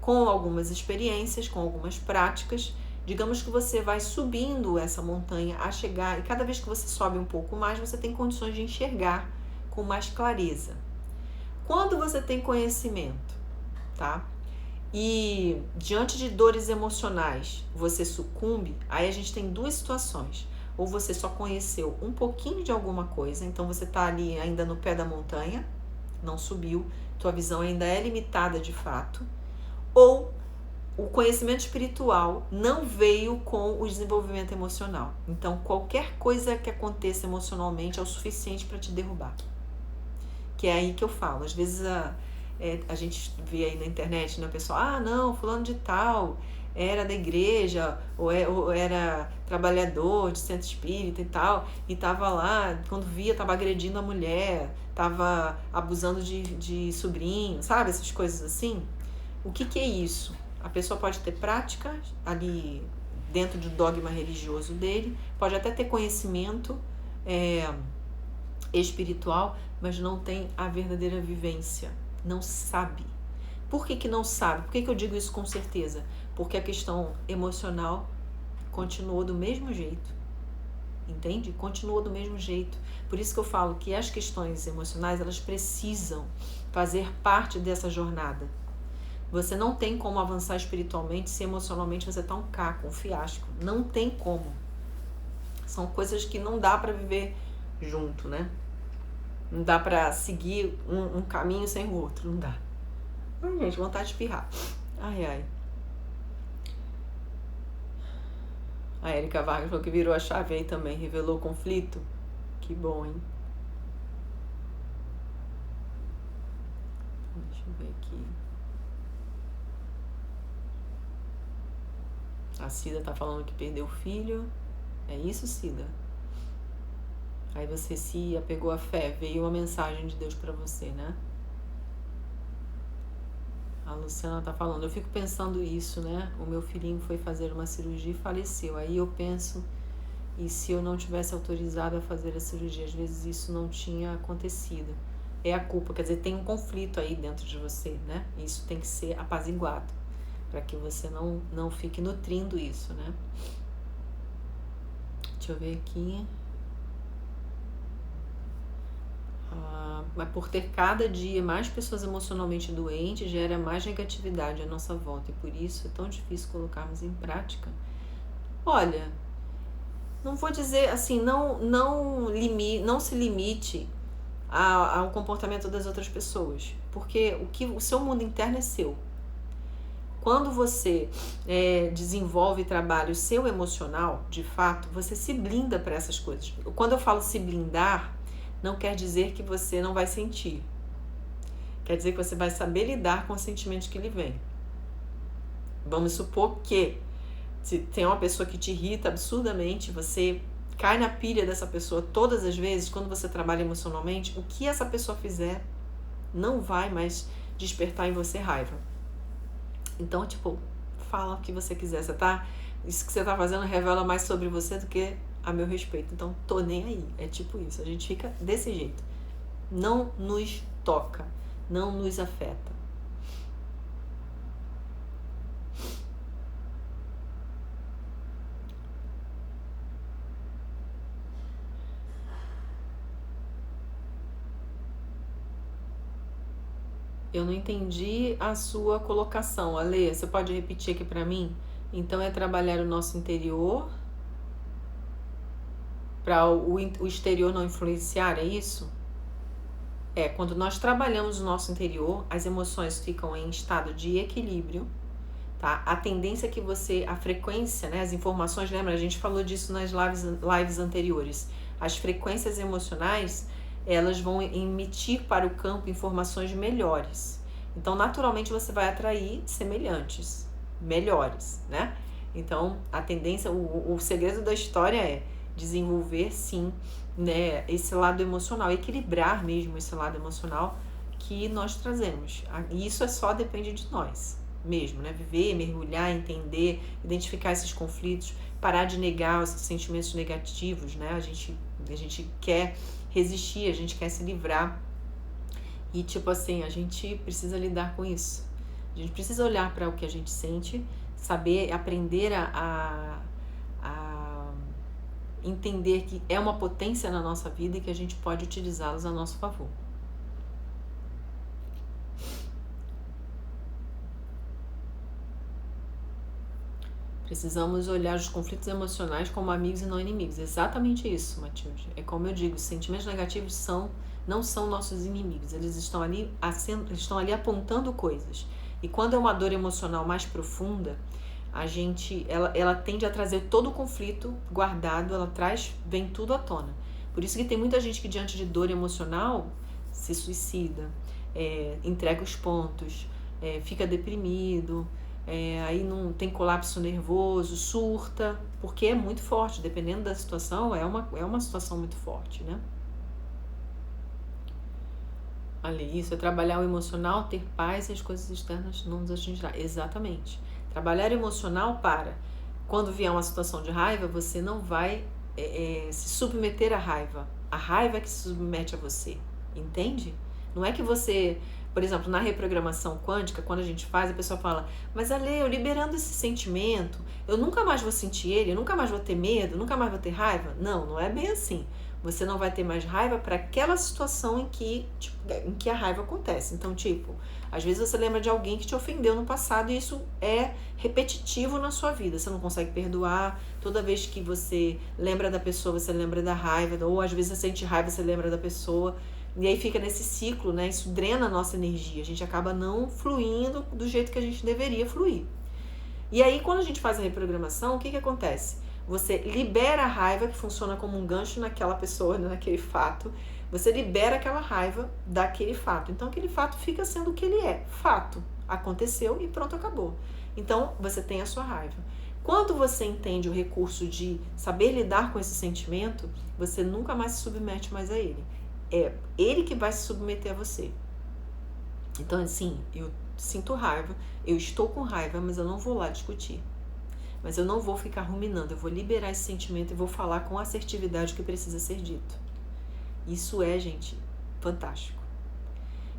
com algumas experiências, com algumas práticas, digamos que você vai subindo essa montanha a chegar, e cada vez que você sobe um pouco mais, você tem condições de enxergar com mais clareza. Quando você tem conhecimento, tá? E diante de dores emocionais, você sucumbe, aí a gente tem duas situações. Ou você só conheceu um pouquinho de alguma coisa, então você está ali ainda no pé da montanha, não subiu, tua visão ainda é limitada de fato, ou o conhecimento espiritual não veio com o desenvolvimento emocional. Então, qualquer coisa que aconteça emocionalmente é o suficiente para te derrubar. Que é aí que eu falo. Às vezes a gente vê aí na internet, né, o pessoal, não, fulano de tal era da igreja, ou era trabalhador de centro espírita e tal, e tava lá, quando via, tava agredindo a mulher, tava abusando de sobrinho, sabe? Essas coisas assim. O que é isso? A pessoa pode ter prática ali dentro do dogma religioso dele, pode até ter conhecimento espiritual, mas não tem a verdadeira vivência, não sabe. Por que não sabe? Por que eu digo isso com certeza? Porque a questão emocional continuou do mesmo jeito, entende? Continuou do mesmo jeito. Por isso que eu falo que as questões emocionais, elas precisam fazer parte dessa jornada. Você não tem como avançar espiritualmente se emocionalmente você está um caco, um fiasco. Não tem como. São coisas que não dá pra viver junto, né? Não dá pra seguir um caminho sem o outro, não dá. Ai, gente, vontade de espirrar. Ai, ai. A Érica Vargas falou que virou a chave aí também, revelou o conflito. Que bom, hein? Deixa eu ver aqui. A Cida tá falando que perdeu o filho. É isso, Cida? Aí você se apegou à fé, veio uma mensagem de Deus pra você, né? A Luciana tá falando, eu fico pensando isso, né? O meu filhinho foi fazer uma cirurgia e faleceu. Aí eu penso, e se eu não tivesse autorizado a fazer a cirurgia? Às vezes isso não tinha acontecido. É a culpa, quer dizer, tem um conflito aí dentro de você, né? Isso tem que ser apaziguado, para que você não fique nutrindo isso, né? Deixa eu ver aqui. Mas por ter cada dia mais pessoas emocionalmente doentes, gera mais negatividade à nossa volta. E por isso é tão difícil colocarmos em prática. Olha, não vou dizer assim, não se limite ao comportamento das outras pessoas. Porque o seu mundo interno é seu. Quando você desenvolve e trabalha o seu emocional, de fato, você se blinda para essas coisas. Quando eu falo se blindar, não quer dizer que você não vai sentir. Quer dizer que você vai saber lidar com os sentimentos que lhe vêm. Vamos supor que se tem uma pessoa que te irrita absurdamente, você cai na pilha dessa pessoa todas as vezes, quando você trabalha emocionalmente, o que essa pessoa fizer não vai mais despertar em você raiva. Então, tipo, fala o que você quiser. Isso que você tá fazendo revela mais sobre você do que a meu respeito. Então, tô nem aí. É tipo isso. A gente fica desse jeito. Não nos toca. Não nos afeta. Eu não entendi a sua colocação. Ale, você pode repetir aqui pra mim? Então, é trabalhar o nosso interior para o exterior não influenciar, é isso? Quando nós trabalhamos o nosso interior, as emoções ficam em estado de equilíbrio, tá? A tendência é que a frequência, né, as informações, lembra? A gente falou disso nas lives anteriores. As frequências emocionais, elas vão emitir para o campo informações melhores. Então, naturalmente, você vai atrair semelhantes, melhores, né? Então, a tendência, o segredo da história é desenvolver, sim, né, esse lado emocional, equilibrar mesmo esse lado emocional que nós trazemos. E isso só depende de nós mesmo, né? Viver, mergulhar, entender, identificar esses conflitos, parar de negar os sentimentos negativos, né? A gente quer resistir, a gente quer se livrar. E tipo assim, a gente precisa lidar com isso. A gente precisa olhar para o que a gente sente, saber, aprender a entender que é uma potência na nossa vida e que a gente pode utilizá-los a nosso favor. Precisamos olhar os conflitos emocionais como amigos e não inimigos. Exatamente isso, Matilde. É como eu digo, os sentimentos negativos não são nossos inimigos. Eles estão ali apontando coisas. E quando é uma dor emocional mais profunda, ela tende a trazer todo o conflito guardado, vem tudo à tona. Por isso que tem muita gente que diante de dor emocional se suicida, entrega os pontos, fica deprimido, aí não tem colapso nervoso, surta, porque é muito forte, dependendo da situação, é uma situação muito forte, né? Ali, isso é trabalhar o emocional, ter paz e as coisas externas não nos atingirá. Exatamente. Trabalhar o emocional para, quando vier uma situação de raiva, você não vai se submeter à raiva. A raiva é que se submete a você, entende? Não é que você, por exemplo, na reprogramação quântica, quando a gente faz, a pessoa fala, mas Ale, eu liberando esse sentimento, eu nunca mais vou sentir ele, eu nunca mais vou ter medo, nunca mais vou ter raiva. Não é bem assim. Você não vai ter mais raiva para aquela situação em que a raiva acontece. Então, às vezes você lembra de alguém que te ofendeu no passado e isso é repetitivo na sua vida. Você não consegue perdoar. Toda vez que você lembra da pessoa, você lembra da raiva. Ou às vezes você sente raiva, você lembra da pessoa. E aí fica nesse ciclo, né? Isso drena a nossa energia. A gente acaba não fluindo do jeito que a gente deveria fluir. E aí, quando a gente faz a reprogramação, o que acontece? Você libera a raiva, que funciona como um gancho naquela pessoa, naquele fato. Você libera aquela raiva daquele fato. Então, aquele fato fica sendo o que ele é. Fato. Aconteceu e pronto, acabou. Então, você tem a sua raiva. Quando você entende o recurso de saber lidar com esse sentimento, você nunca mais se submete mais a ele. É ele que vai se submeter a você. Então, assim, eu sinto raiva, eu estou com raiva, mas eu não vou lá discutir. Mas eu não vou ficar ruminando, eu vou liberar esse sentimento e vou falar com assertividade o que precisa ser dito. Isso é, gente, fantástico.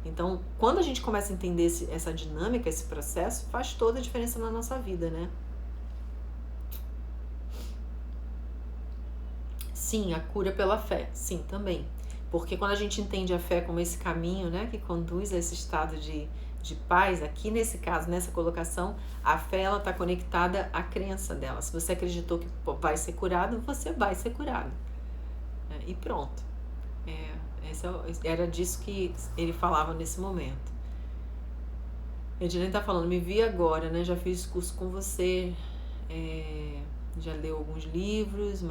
Então, quando a gente começa a entender essa dinâmica, esse processo, faz toda a diferença na nossa vida, né? Sim, a cura pela fé, sim, também. Porque quando a gente entende a fé como esse caminho, né, que conduz a esse estado de paz, aqui nesse caso, nessa colocação, a fé ela está conectada à crença dela. Se você acreditou que vai ser curado, você vai ser curado. E pronto. Era disso que ele falava nesse momento. Edilene está falando, me vi agora, né? Já fiz curso com você, já leu alguns livros,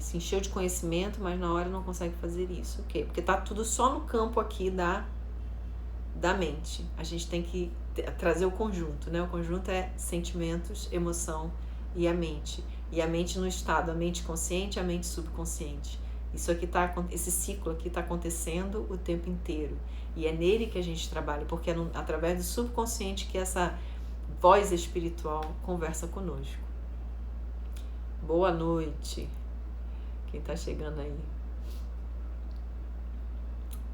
se encheu de conhecimento, mas na hora não consegue fazer isso. Ok? Porque tá tudo só no campo aqui da mente. A gente tem que trazer o conjunto, né? O conjunto é sentimentos, emoção e a mente. E a mente no estado, a mente consciente e a mente subconsciente. Esse ciclo aqui está acontecendo o tempo inteiro. E é nele que a gente trabalha, porque é através do subconsciente que essa voz espiritual conversa conosco. Boa noite. Quem está chegando aí?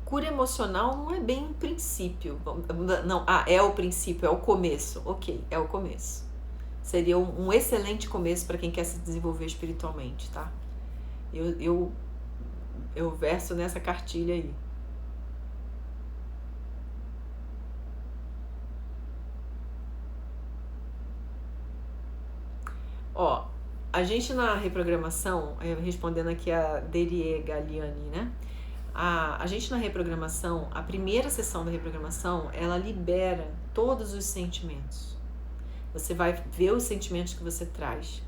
Cura emocional não é bem um princípio. Não, é o princípio, é o começo. Ok, é o começo. Seria um excelente começo para quem quer se desenvolver espiritualmente, tá? Eu verso nessa cartilha aí. Ó, a gente na reprogramação, respondendo aqui a Derie Galiani, né? A gente na reprogramação, a primeira sessão da reprogramação, ela libera todos os sentimentos. Você vai ver os sentimentos que você traz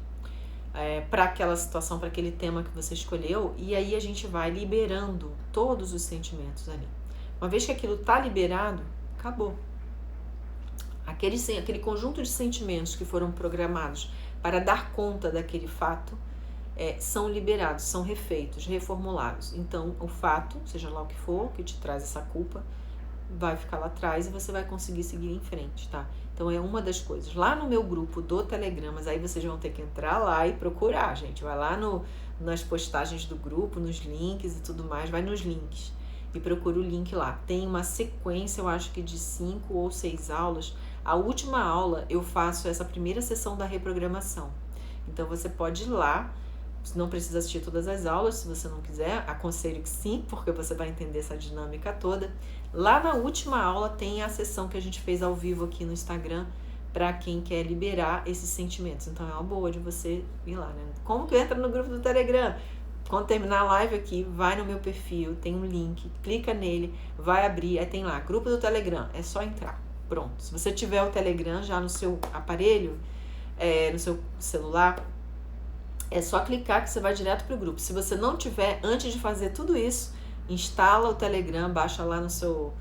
para aquela situação, para aquele tema que você escolheu, e aí a gente vai liberando todos os sentimentos ali. Uma vez que aquilo está liberado, acabou. Aquele conjunto de sentimentos que foram programados para dar conta daquele fato, são liberados, são refeitos, reformulados. Então, o fato, seja lá o que for, que te traz essa culpa, vai ficar lá atrás e você vai conseguir seguir em frente, tá? Então, é uma das coisas. Lá no meu grupo do Telegram, mas aí vocês vão ter que entrar lá e procurar, gente. Vai lá nas postagens do grupo, nos links e tudo mais, vai nos links e procura o link lá. Tem uma sequência, eu acho que de 5 ou 6 aulas. A última aula eu faço essa primeira sessão da reprogramação. Então, você pode ir lá. Você não precisa assistir todas as aulas, se você não quiser, aconselho que sim, porque você vai entender essa dinâmica toda. Lá na última aula tem a sessão que a gente fez ao vivo aqui no Instagram, para quem quer liberar esses sentimentos. Então é uma boa de você ir lá, né? Como que entra no grupo do Telegram? Quando terminar a live aqui, vai no meu perfil, tem um link, clica nele, vai abrir, aí tem lá, grupo do Telegram, é só entrar. Pronto. Se você tiver o Telegram já no seu aparelho, no seu celular, é só clicar que você vai direto para o grupo. Se você não tiver, antes de fazer tudo isso, instala o Telegram, baixa lá no seu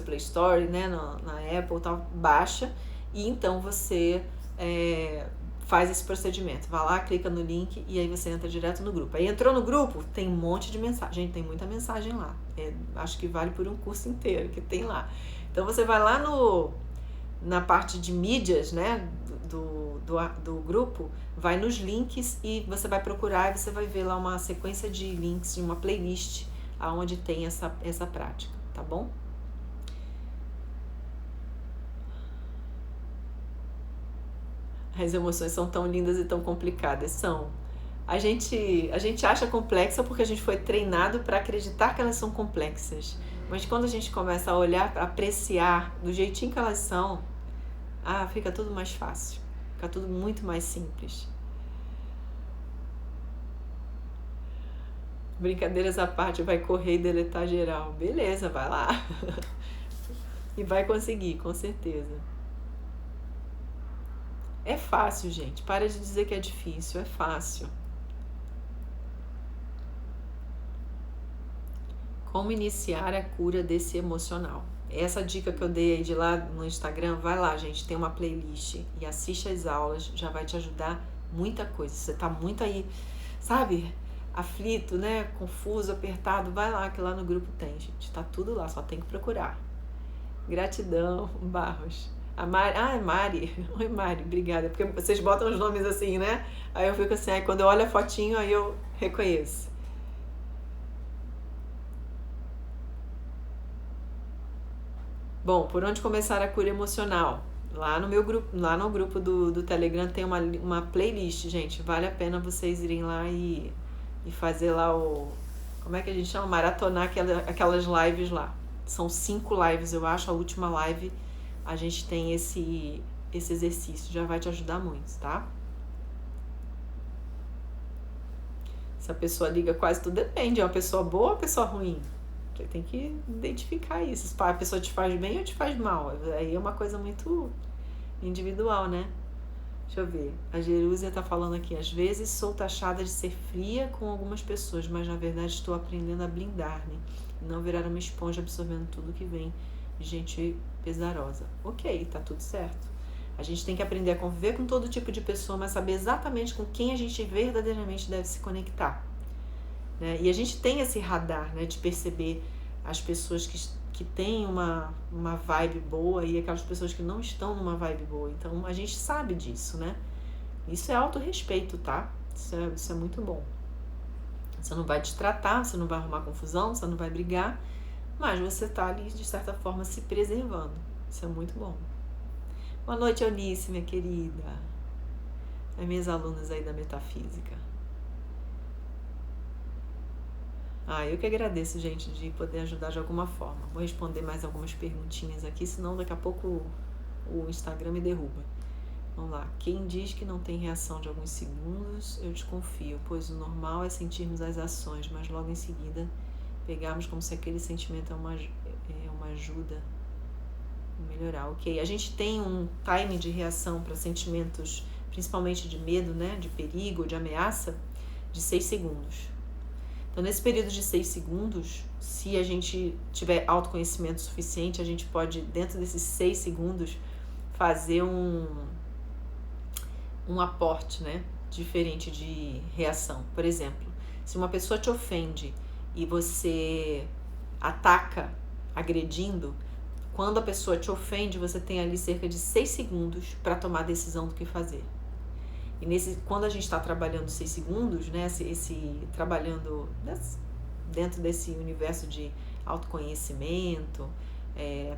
Play Store, né, na Apple, tal, baixa, e então você faz esse procedimento. Vai lá, clica no link e aí você entra direto no grupo. Aí entrou no grupo, tem um monte de mensagem. Gente, tem muita mensagem lá. Acho que vale por um curso inteiro que tem lá. Então você vai lá na parte de mídias, né, do grupo, vai nos links e você vai procurar e você vai ver lá uma sequência de links de uma playlist onde tem essa prática, tá bom? As emoções são tão lindas e tão complicadas, são. A gente acha complexa porque a gente foi treinado para acreditar que elas são complexas. Mas quando a gente começa a olhar, a apreciar do jeitinho que elas são, fica tudo mais fácil. Fica tudo muito mais simples. Brincadeiras à parte, vai correr e deletar geral. Beleza, vai lá. E vai conseguir, com certeza. É fácil, gente. Para de dizer que é difícil, é fácil. Como iniciar a cura desse emocional? Essa dica que eu dei aí de lá no Instagram, vai lá, gente, tem uma playlist e assiste as aulas, já vai te ajudar muita coisa. Você tá muito aí, sabe, aflito, né, confuso, apertado, vai lá que lá no grupo tem, gente, tá tudo lá, só tem que procurar. Gratidão, Barros. A Mari, é Mari. Oi, Mari, obrigada, porque vocês botam os nomes assim, né? Aí eu fico assim, aí quando eu olho a fotinho, aí eu reconheço. Bom, por onde começar a cura emocional? Lá no meu grupo, lá no grupo do Telegram tem uma playlist, gente. Vale a pena vocês irem lá e fazer lá como é que a gente chama? Maratonar aquelas lives lá. São 5 lives, eu acho. A última live a gente tem esse exercício. Já vai te ajudar muito, tá? Se a pessoa liga quase tudo, depende. É uma pessoa boa ou uma pessoa ruim? Você tem que identificar isso. Se a pessoa te faz bem ou te faz mal. Aí é uma coisa muito individual, né? Deixa eu ver. A Jerúsia tá falando aqui. Às vezes sou taxada de ser fria com algumas pessoas, mas na verdade estou aprendendo a blindar-me e não virar uma esponja absorvendo tudo que vem de gente pesarosa. Ok, tá tudo certo. A gente tem que aprender a conviver com todo tipo de pessoa, mas saber exatamente com quem a gente verdadeiramente deve se conectar. Né? E a gente tem esse radar, né, de perceber as pessoas que têm uma vibe boa e aquelas pessoas que não estão numa vibe boa. Então a gente sabe disso, né? Isso é autorrespeito, tá? Isso é muito bom. Você não vai te tratar, você não vai arrumar confusão, você não vai brigar, mas você tá ali, de certa forma, se preservando. Isso é muito bom. Boa noite, Eunice, minha querida. As minhas alunas aí da metafísica. Eu que agradeço, gente, de poder ajudar de alguma forma. Vou responder mais algumas perguntinhas aqui, senão daqui a pouco o Instagram me derruba. Vamos lá. Quem diz que não tem reação de alguns segundos, eu desconfio, pois o normal é sentirmos as ações, mas logo em seguida pegarmos como se aquele sentimento é uma ajuda a melhorar. Ok, a gente tem um time de reação para sentimentos, principalmente de medo, né, de perigo, de ameaça, de 6 segundos. Então, nesse período de 6 segundos, se a gente tiver autoconhecimento suficiente, a gente pode, dentro desses 6 segundos, fazer um aporte, né, diferente de reação. Por exemplo, se uma pessoa te ofende e você ataca agredindo, quando a pessoa te ofende, você tem ali cerca de 6 segundos para tomar a decisão do que fazer. E quando a gente está trabalhando 6 segundos, né, trabalhando dentro desse universo de autoconhecimento,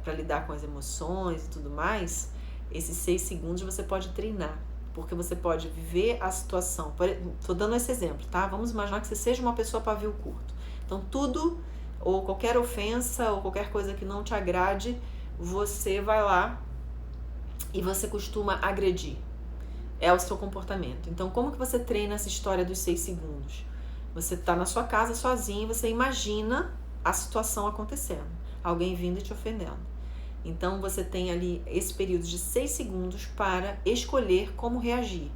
para lidar com as emoções e tudo mais, esses 6 segundos você pode treinar, porque você pode viver a situação. Estou dando esse exemplo, tá? Vamos imaginar que você seja uma pessoa pavio curto. Então, tudo, ou qualquer ofensa, ou qualquer coisa que não te agrade, você vai lá e você costuma agredir. É o seu comportamento. Então, como que você treina essa história dos 6 segundos? Você está na sua casa sozinho, você imagina a situação acontecendo, alguém vindo e te ofendendo. Então, você tem ali esse período de 6 segundos para escolher como reagir.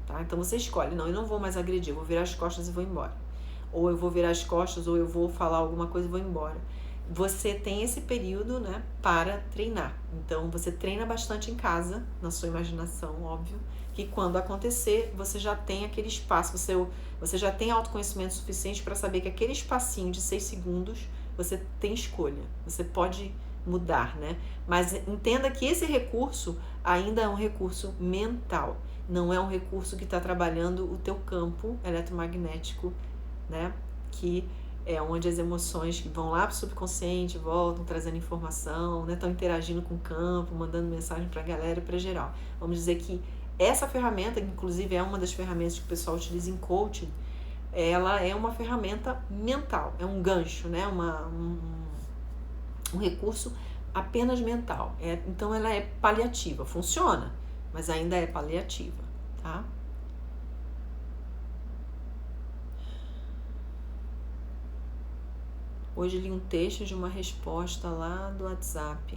Tá? Então, você escolhe, não, eu não vou mais agredir, eu vou virar as costas e vou embora. Ou eu vou virar as costas, ou eu vou falar alguma coisa e vou embora. Você tem esse período, né, para treinar. Então, você treina bastante em casa, na sua imaginação, óbvio, que quando acontecer, você já tem aquele espaço, você já tem autoconhecimento suficiente para saber que aquele espacinho de 6 segundos, você tem escolha, você pode mudar, né? Mas entenda que esse recurso ainda é um recurso mental, não é um recurso que está trabalhando o teu campo eletromagnético, né? Que é onde as emoções que vão lá para o subconsciente, voltam trazendo informação, né? Estão interagindo com o campo, mandando mensagem para a galera e para geral. Vamos dizer que Essa ferramenta, que inclusive é uma das ferramentas que o pessoal utiliza em coaching, ela é uma ferramenta mental, é um gancho, né? Um recurso apenas mental. Então ela é paliativa, funciona, mas ainda é paliativa, tá? Hoje li um texto de uma resposta lá do WhatsApp.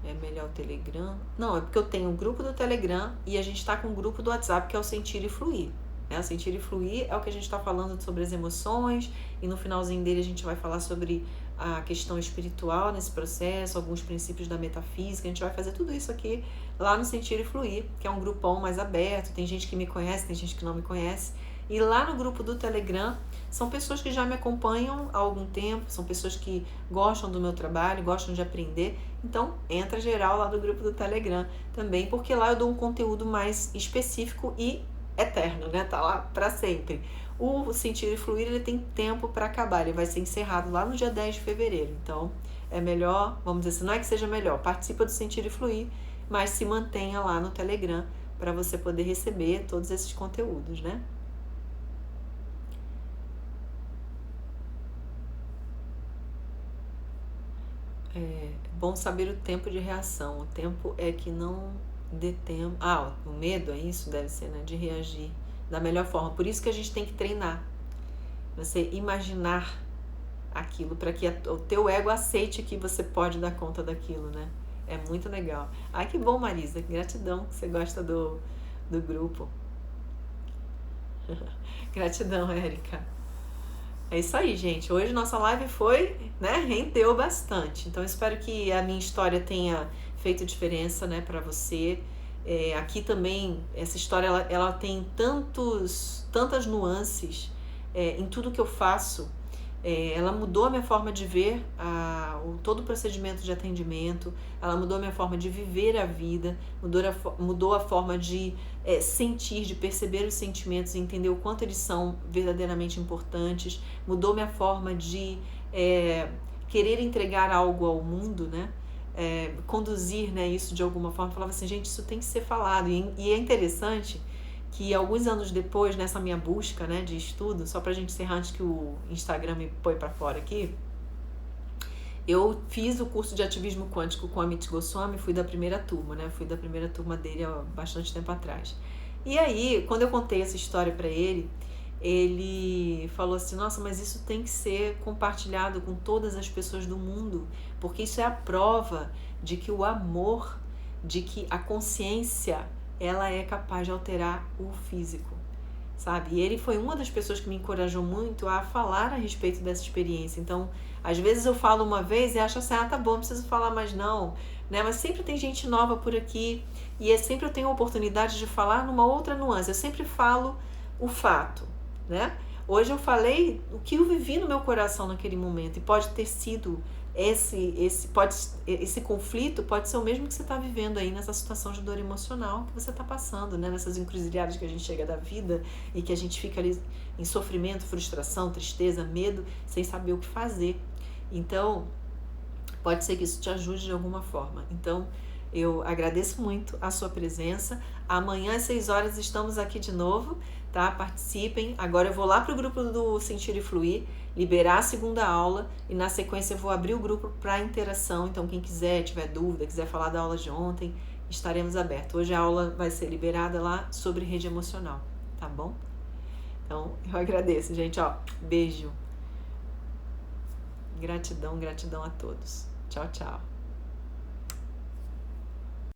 É melhor o Telegram? Não, é porque eu tenho um grupo do Telegram e a gente está com um grupo do WhatsApp que é o Sentir e Fluir. O Sentir e Fluir é o que a gente está falando sobre as emoções, e no finalzinho dele a gente vai falar sobre a questão espiritual nesse processo, alguns princípios da metafísica. A gente vai fazer tudo isso aqui lá no Sentir e Fluir, que é um grupão mais aberto. Tem gente que me conhece, tem gente que não me conhece. E lá no grupo do Telegram são pessoas que já me acompanham há algum tempo, são pessoas que gostam do meu trabalho, gostam de aprender. Então entra geral lá do grupo do Telegram também, porque lá eu dou um conteúdo mais específico e eterno, né? Tá lá para sempre. O Sentir e Fluir, ele tem tempo para acabar, ele vai ser encerrado lá no dia 10 de fevereiro. Então é melhor, vamos dizer assim, não é que seja melhor, participa do Sentir e Fluir, mas se mantenha lá no Telegram para você poder receber todos esses conteúdos, né? É bom saber o tempo de reação. O tempo é que não dê tempo. O medo é isso, deve ser, né? De reagir da melhor forma. Por isso que a gente tem que treinar. Você imaginar aquilo para que o teu ego aceite que você pode dar conta daquilo, né? É muito legal. Ai, que bom, Marisa. Gratidão que você gosta do grupo. Gratidão, Érica. É isso aí, gente. Hoje nossa live foi, né, rendeu bastante. Então, espero que a minha história tenha feito diferença, né, para você. Aqui também, essa história, ela tem tantas nuances em tudo que eu faço. Ela mudou a minha forma de ver todo o procedimento de atendimento, ela mudou a minha forma de viver a vida, mudou a forma de sentir, de perceber os sentimentos e entender o quanto eles são verdadeiramente importantes, mudou minha forma de querer entregar algo ao mundo, né? Conduzir, né, isso de alguma forma. Eu falava assim, gente, isso tem que ser falado. E é interessante que alguns anos depois, nessa minha busca, né, de estudo, só pra gente encerrar antes que o Instagram me põe pra fora aqui, eu fiz o curso de ativismo quântico com Amit Goswami, fui da primeira turma, né, dele há bastante tempo atrás. E aí, quando eu contei essa história pra ele, ele falou assim, nossa, mas isso tem que ser compartilhado com todas as pessoas do mundo, porque isso é a prova de que o amor, de que a consciência, ela é capaz de alterar o físico, sabe? E ele foi uma das pessoas que me encorajou muito a falar a respeito dessa experiência. Então, às vezes eu falo uma vez e acho assim, tá bom, não preciso falar mais não, né? Mas sempre tem gente nova por aqui e sempre eu tenho a oportunidade de falar numa outra nuance. Eu sempre falo o fato, né? Hoje eu falei o que eu vivi no meu coração naquele momento e pode ter sido esse conflito pode ser o mesmo que você está vivendo aí nessa situação de dor emocional que você está passando, né? Nessas encruzilhadas que a gente chega da vida e que a gente fica ali em sofrimento, frustração, tristeza, medo, sem saber o que fazer. Então, pode ser que isso te ajude de alguma forma. Então, eu agradeço muito a sua presença. Amanhã às 6 horas estamos aqui de novo, tá? Participem. Agora eu vou lá para o grupo do Sentir e Fluir, liberar a segunda aula e na sequência eu vou abrir o grupo para interação. Então quem quiser, tiver dúvida, quiser falar da aula de ontem, estaremos abertos. Hoje a aula vai ser liberada lá sobre rede emocional, tá bom? Então eu agradeço, gente, ó, beijo. Gratidão, gratidão a todos. Tchau, tchau.